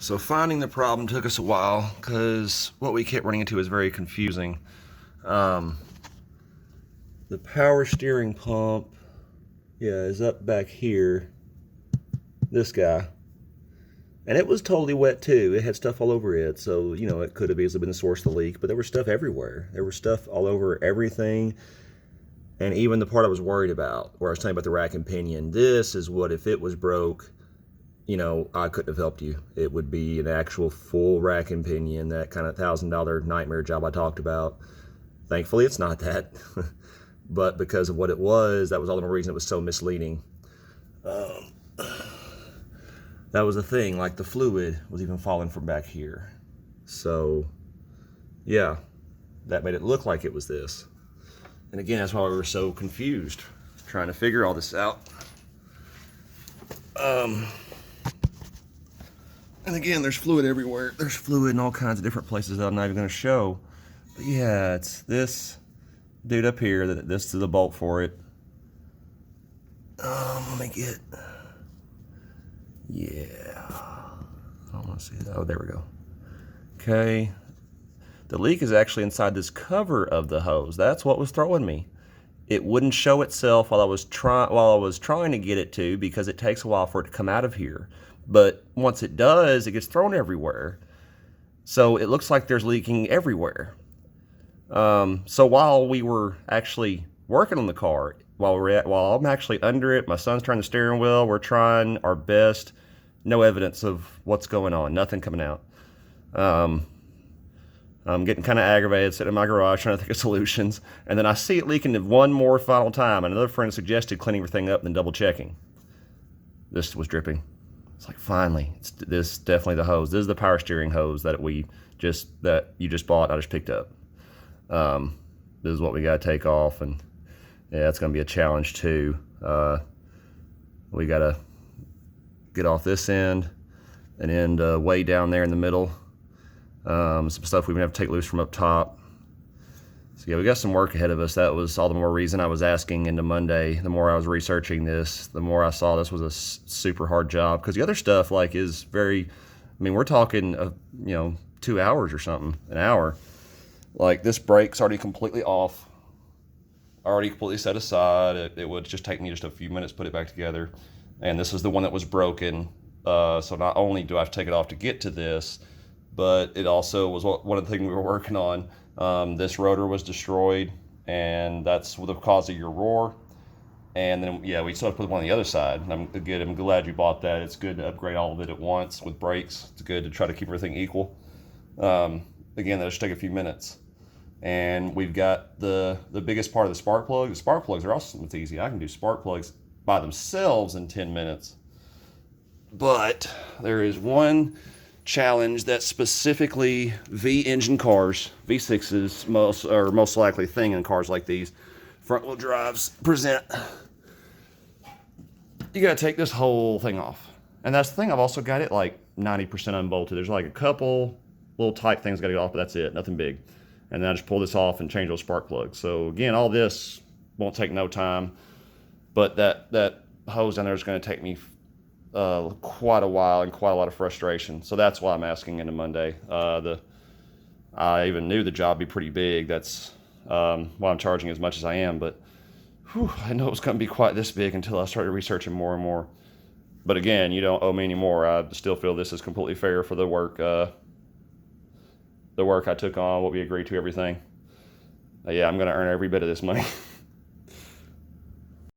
So finding the problem took us a while because what we kept running into is very confusing. Um, the power steering pump, is up back here. This guy. And it was totally wet too. It had stuff all over it. So, it could have easily been the source of the leak, but there was stuff everywhere. There was stuff all over everything. And even the part I was worried about, where I was telling you about the rack and pinion, this is what, if it was broke, I couldn't have helped you. It would be an actual full rack and pinion, that kind of $1,000 nightmare job I talked about. Thankfully, it's not that. But because of what it was, that was all the more reason it was so misleading. That was the thing, like the fluid was even falling from back here. So, yeah, that made it look like it was this. And again, that's why we were so confused, trying to figure all this out. And again, there's fluid everywhere. There's fluid in all kinds of different places that I'm not even going to show. But yeah, it's this dude up here. This is the bolt for it. Let me get. Yeah. I don't want to see that. Oh, there we go. Okay. The leak is actually inside this cover of the hose. That's what was throwing me. It wouldn't show itself while I was trying to get it to, because it takes a while for it to come out of here. But once it does, it gets thrown everywhere. So it looks like there's leaking everywhere. So while we were actually working on the car, while I'm actually under it, my son's turning the steering wheel, we're trying our best. No evidence of what's going on. Nothing coming out. I'm getting kind of aggravated, sitting in my garage trying to think of solutions. And then I see it leaking one more final time. Another friend suggested cleaning everything up and then double checking. This was dripping. It's like, finally, this is definitely the hose. This is the power steering hose that you just bought. I just picked up. This is what we got to take off, and yeah, it's going to be a challenge too. We got to get off this end and end way down there in the middle. Some stuff we're gonna have to take loose from up top. So yeah, we got some work ahead of us. That was all the more reason I was asking into Monday. The more I was researching this, the more I saw this was a super hard job, because the other stuff is very, we're talking 2 hours or something, an hour. Like, this brake's already completely off, already completely set aside. It would just take me just a few minutes to put it back together. And this is the one that was broken. So not only do I have to take it off to get to this, but it also was one of the things we were working on. This rotor was destroyed, and that's the cause of your roar. And then, we still have to put one on the other side. And I'm glad you bought that. It's good to upgrade all of it at once with brakes. It's good to try to keep everything equal. Again, that'll just take a few minutes. And we've got the biggest part of the spark plug. The spark plugs are also something that's easy. I can do spark plugs by themselves in 10 minutes. But there is one challenge that specifically V-engine cars, V6s most likely thing in cars like these, front-wheel drives present. You gotta take this whole thing off. And that's the thing, I've also got it like 90% unbolted. There's like a couple little tight things gotta get off, but that's it, nothing big. And then I just pull this off and change those spark plugs. So again, all this won't take no time, but that hose down there is gonna take me quite a while and quite a lot of frustration. So that's why I'm asking into Monday. I even knew the job would be pretty big. That's why I'm charging as much as I am. But I know it was going to be quite this big until I started researching more and more. But again, you don't owe me any more. I still feel this is completely fair for the work I took on, what we agreed to, everything. I'm going to earn every bit of this money.